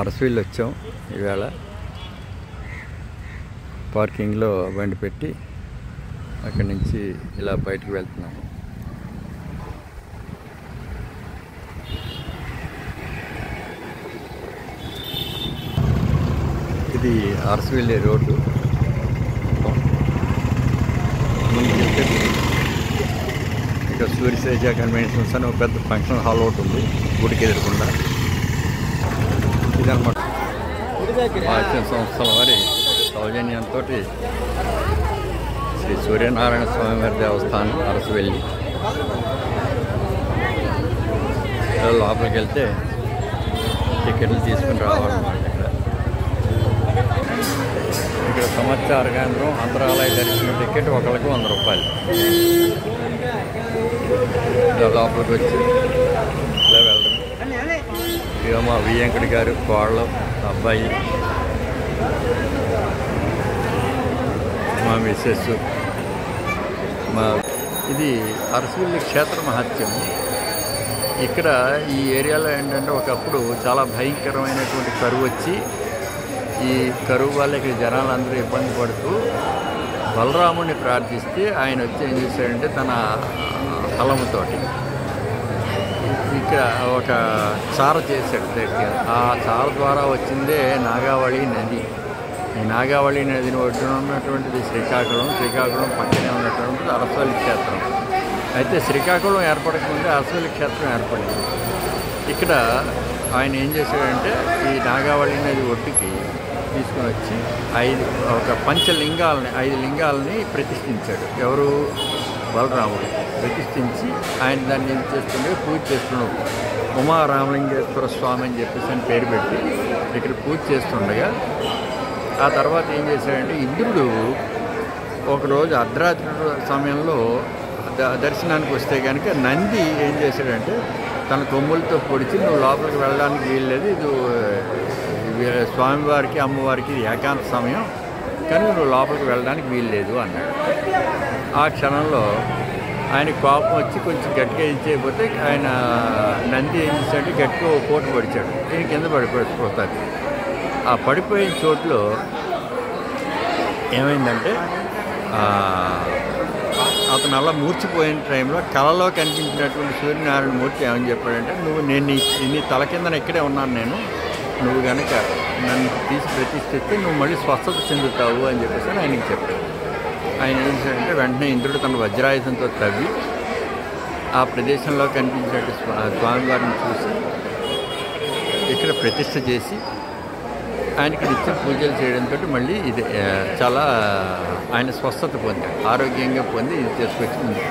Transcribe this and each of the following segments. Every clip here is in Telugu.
అరసవీళ్ళు వచ్చాం. ఈవేళ పార్కింగ్లో బండి పెట్టి అక్కడి నుంచి ఇలా బయటకు వెళ్తున్నాము. ఇది అరసవీళ్ళి రోడ్డు. ముందుకెళ్తే ఇక్కడ సూర్యసేజ కన్వెన్షన్స్ అని ఒక పెద్ద ఫంక్షన్ హాల్ ఒకటి ఉంది గుడికి ఎదురకుండా. ఇదన్నమాట ఆశ్రమ సంస్థల వారి సౌజన్యంతో శ్రీ సూర్యనారాయణ స్వామివారి దేవస్థానం అరసవెల్లి. లోపలికి వెళ్తే టికెట్లు తీసుకుని రావాలన్నమాట. ఇక్కడ సమాచార కేంద్రం అంతరాలయ దర్శనం టికెట్ ఒకరికి 100 రూపాయలు. లోపలికి వచ్చి ఇలా వెళ్ళడం. ఇక మా వెంకటి గారు కోళ్ళ అబ్బాయి, మా మిస్సెస్, ఇది అరసవెల్లి క్షేత్ర మహత్యం. ఇక్కడ ఈ ఏరియాలో ఏంటంటే ఒకప్పుడు చాలా భయంకరమైనటువంటి కరువు వచ్చి ఈ కరువు వల్ల ఇక్కడ జనాలందరూ ఇబ్బంది పడుతూ బలరాముడిని ప్రార్థిస్తే ఆయన వచ్చి ఏం చేశాడంటే తన హలముతోటి ఇక్కడ ఒక చార చేశాడు దగ్గర. ఆ చార ద్వారా వచ్చిందే నాగావళి నది. ఈ నాగావళి నదిని ఒడ్డున ఉన్నటువంటిది శ్రీకాకుళం. శ్రీకాకుళం పక్కనే ఉన్నటువంటిది అరసవెల్లి క్షేత్రం. అయితే శ్రీకాకుళం ఏర్పడకముందే అరసవెల్లి క్షేత్రం ఏర్పడింది. ఇక్కడ ఆయన ఏం చేశాడంటే ఈ నాగావళి నది ఒడ్డుకి తీసుకుని వచ్చి 5 లింగాలని ప్రతిష్ఠించాడు. ఎవరు? బలరాముడు ప్రతిష్ఠించి ఆయన దాన్ని ఏం చేస్తుండే పూజ చేస్తున్నాడు. ఉమారామలింగేశ్వర స్వామి అని చెప్పేసి అని పేరు పెట్టి ఇక్కడ పూజ చేస్తుండగా ఆ తర్వాత ఏం చేశాడంటే ఇంద్రుడు ఒకరోజు అర్ధరాత్రి సమయంలో దర్శనానికి వస్తే కనుక నంది ఏం చేశాడంటే తన కొమ్ములతో పొడిచి నువ్వు లోపలికి వెళ్ళడానికి వీల్లేదు, ఇది స్వామివారికి అమ్మవారికి ఏకాంత సమయం, కానీ నువ్వు లోపలికి వెళ్ళడానికి వీల్లేదు అన్నాడు. ఆ క్షణంలో ఆయన కోపం వచ్చి కొంచెం గట్టిగా ఇచ్చేయకపోతే ఆయన నంది ఏం చేశాడంటే గట్టిగా ఓ కోట పడిచాడు. ఈయన కింద పడిపోతాడు. ఆ పడిపోయిన చోట్లో ఏమైందంటే అతను అలా మూర్చిపోయిన టైంలో కళలో కనిపించినటువంటి సూర్యనారాయణ మూర్తి ఏమని చెప్పాడంటే నేను నీ తల కింద ఇక్కడే ఉన్నాను, నువ్వు కనుక నన్ను తీసి ప్రతిష్ఠిస్తే నువ్వు మళ్ళీ స్వస్థత చెందుతావు అని చెప్పేసి ఆయనకి చెప్పాడు. ఆయన ఏం చేశాడంటే వెంటనే ఇంద్రుడు తన వజ్రాయుధంతో తవ్వి ఆ ప్రదేశంలో కనిపించినట్టు స్వామివారిని చూసి ఇక్కడ ప్రతిష్ఠ చేసి ఆయనకి నిత్యం పూజలు చేయడంతో మళ్ళీ ఇది చాలా ఆయన స్వస్థత పొందాడు, ఆరోగ్యంగా పొంది ఇది తీసుకొచ్చి.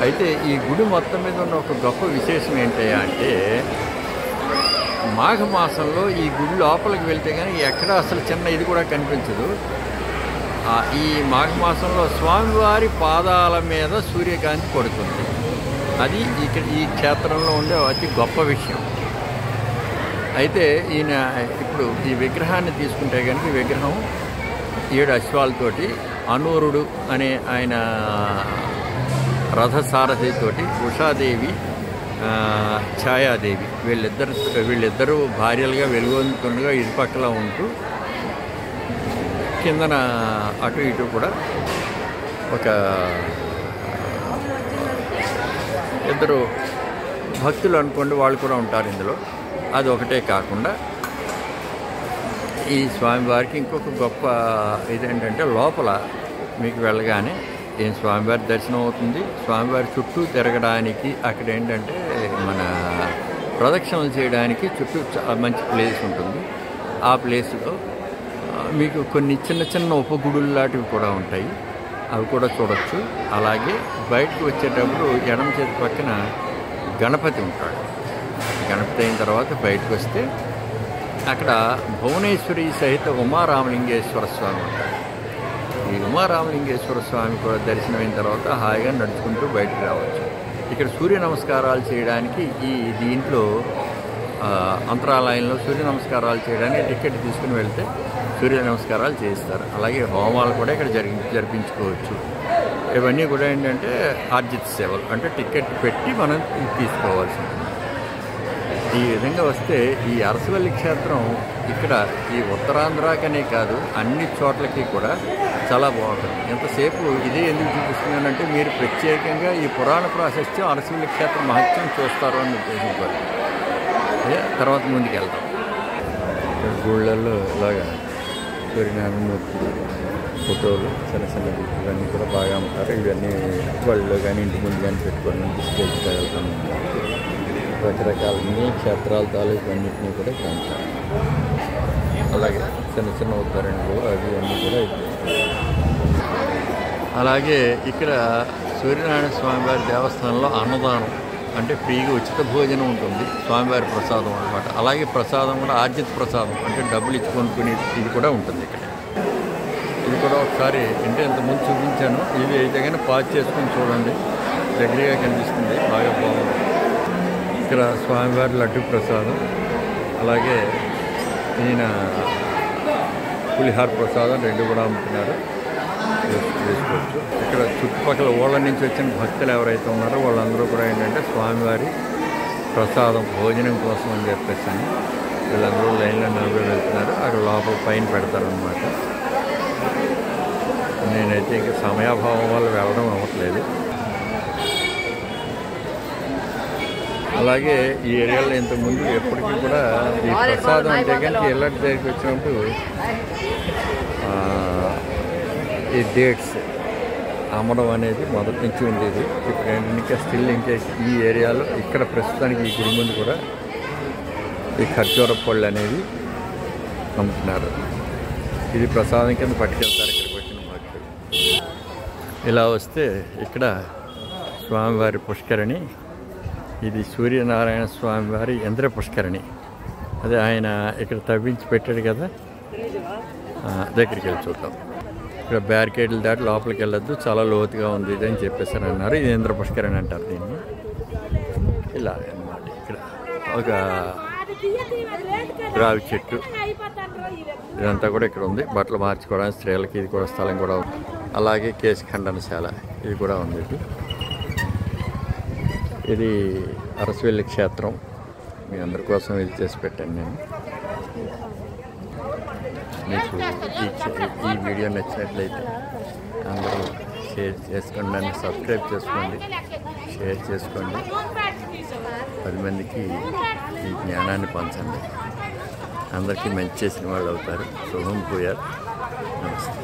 అయితే ఈ గుడి మొత్తం మీద ఉన్న ఒక గొప్ప విశేషం ఏంటయ్యా అంటే మాఘమాసంలో ఈ గుడి లోపలికి వెళ్తే కానీ ఎక్కడ అసలు చిన్న ఇది కూడా కనిపించదు. ఈ మాఘమాసంలో స్వామివారి పాదాల మీద సూర్యకాంతి పడుతుంది. అది ఇక్కడ ఈ క్షేత్రంలో ఉండే అతి గొప్ప విషయం. అయితే ఈయన ఇప్పుడు ఈ విగ్రహాన్ని తీసుకుంటే కనుక ఈ విగ్రహం 7 అశ్వాలతోటి అనూరుడు అనే ఆయన రథసారథితోటి ఉషాదేవి, ఛాయాదేవి వీళ్ళిద్దరూ భార్యలుగా వెలుగొందుతుండగా ఇరుపక్కల ఉంటూ కిందన అటు ఇటు కూడా ఒక ఇద్దరు భక్తులు అనుకోండి వాళ్ళు కూడా ఉంటారు ఇందులో. అది ఒకటే కాకుండా ఈ స్వామివారికి ఇంకొక గొప్ప ఇదేంటంటే లోపల మీకు వెళ్ళగానే ఏం స్వామివారి దర్శనం అవుతుంది. స్వామివారి చుట్టూ తిరగడానికి అక్కడ ఏంటంటే మన ప్రదక్షిణలు చేయడానికి చుట్టూ మంచి ప్లేస్ ఉంటుంది. ఆ ప్లేస్లో మీకు కొన్ని చిన్న చిన్న ఉపగుడులు లాంటివి కూడా ఉంటాయి, అవి కూడా చూడొచ్చు. అలాగే బయటకు వచ్చేటప్పుడు ఎడమ చేతి పక్కన గణపతి ఉంటాడు. గణపతి అయిన తర్వాత బయటకు వస్తే అక్కడ భువనేశ్వరి సహిత ఉమారామలింగేశ్వర స్వామి ఉంటాడు. ఈ ఉమారామలింగేశ్వర స్వామి కూడా దర్శనమైన తర్వాత హాయిగా నడుచుకుంటూ బయటకు రావచ్చు. ఇక్కడ సూర్య నమస్కారాలు చేయడానికి దీంట్లో అంతరాలయంలో సూర్య నమస్కారాలు చేయడానికి టికెట్ తీసుకుని వెళ్తే సూర్య నమస్కారాలు చేస్తారు. అలాగే హోమాలు కూడా ఇక్కడ జరిపించుకోవచ్చు. ఇవన్నీ కూడా ఏంటంటే ఆర్జిత సేవలు, అంటే టికెట్ పెట్టి మనం తీసుకోవాల్సి ఉంటుంది. ఈ విధంగా వస్తే ఈ అరసవల్లి క్షేత్రం ఇక్కడ ఈ ఉత్తరాంధ్రకనే కాదు అన్ని చోట్లకి కూడా చాలా బాగుంటుంది. ఎంతసేపు ఇదే ఎందుకు చూపిస్తున్నానంటే మీరు ప్రత్యేకంగా ఈ పురాణ ప్రాశస్త్యం అరసవల్లి క్షేత్ర మహత్యం చూస్తారు అని ఉద్దేశించారు. తర్వాత ముందుకు వెళ్తాం. గుళ్ళల్లో ఇలాగా సూర్యనారాయణమూర్తి ఫోటోలు చిన్న చిన్నవి ఇవన్నీ కూడా బాగా అమ్ముతారు. ఇవన్నీ బళ్ళలో కానీ ఇంటి ముందు కానీ పెట్టుకొని తీసుకెళ్ళి వెళ్తాము. రకరకాల క్షేత్రాల తాలూకు అన్నింటినీ కూడా ఇక్కడ ఉంటారు. అలాగే చిన్న చిన్న ఉత్తరణలు అవి అన్నీ కూడా అలాగే ఇక్కడ సూర్యనారాయణ స్వామివారి దేవస్థానంలో అన్నదానం అంటే ఫ్రీగా ఉచిత భోజనం ఉంటుంది. స్వామివారి ప్రసాదం అన్నమాట. అలాగే ప్రసాదం కూడా ఆర్జిత ప్రసాదం అంటే డబ్బులు ఇచ్చి కొనుక్కుని ఇది కూడా ఉంటుంది ఇక్కడ. ఇది కూడా ఒకసారి అంటే ఇంతకుముందు చూపించాను. ఇవి అయితే కానీ పాజ్ చేసుకొని చూడండి, దగ్గరగా కనిపిస్తుంది, బాగా బాగుంది. ఇక్కడ స్వామివారి లడ్డు ప్రసాదం, అలాగే ఈయన పులిహార ప్రసాదం రెండు కూడా అమ్ముతున్నారు, వేసుకోవచ్చు. ఇక్కడ చుట్టుపక్కల ఊళ్ళ నుంచి వచ్చిన భక్తులు ఎవరైతే ఉన్నారో వాళ్ళందరూ కూడా ఏంటంటే స్వామివారి ప్రసాదం భోజనం కోసం అని చెప్పేసి వీళ్ళందరూ లైన్లో నిలబడి వెళ్తున్నారు. అక్కడ లోపల పైన పెడతారనమాట. నేనైతే ఇంకా సమయాభావం వల్ల వెళ్ళడం అవ్వట్లేదు. అలాగే ఈ ఏరియాలో ఇంతకుముందు ఎప్పటికీ కూడా ఈ ప్రసాదం అంటే కానీ ఎల్లటి దగ్గరికి వచ్చినప్పుడు ఈ డేట్స్ అమ్మడం అనేది మొదటి నుంచి ఉండేది. ఇప్పుడు ఏంటంటే స్టిల్ ఇంకా ఈ ఏరియాలో ఇక్కడ ప్రస్తుతానికి ఈ గుడి ముందు కూడా ఈ ఖర్జూర పళ్ళు అనేవి అమ్ముతున్నారు. ఇది ప్రసాదం కింద పట్టుకెళ్తారు ఇక్కడికి వచ్చిన భక్తులు. ఇలా వస్తే ఇక్కడ స్వామివారి పుష్కరిణి, ఇది సూర్యనారాయణ స్వామివారి యంత్ర పుష్కరిణి. అదే ఆయన ఇక్కడ తవ్వించి పెట్టాడు కదా, దగ్గరికి వెళ్ళి చూద్దాం. ఇక్కడ బ్యారికేడ్లు దాటి లోపలికి వెళ్ళొద్దు, చాలా లోతుగా ఉంది ఇది అని చెప్పేసారు అన్నారు. ఇది యంత్ర పుష్కరిణి అంటారు దీన్ని. ఇలా అన్నమాట. ఇక్కడ ఒక రావి చెట్టు ఇదంతా కూడా ఇక్కడ ఉంది. బట్టలు మార్చుకోవడానికి స్త్రీలకి ఇది కూడా స్థలం కూడా ఉంది. అలాగే కేసు ఖండనశాల ఇది కూడా ఉంది. ఇది అరసవల్లి క్షేత్రం. మీ అందరి కోసం ఇది చేసి పెట్టాను నేను. మీకు ఈ వీడియో నచ్చినట్లయితే అందరూ షేర్ చేసుకోండి, నన్ను సబ్స్క్రైబ్ చేసుకోండి, షేర్ చేసుకోండి, 10 మందికి ఈ జ్ఞానాన్ని పంచండి. అందరికీ మంచి చేసిన వాళ్ళు అవుతారు. శుభం పూయార్. నమస్తే.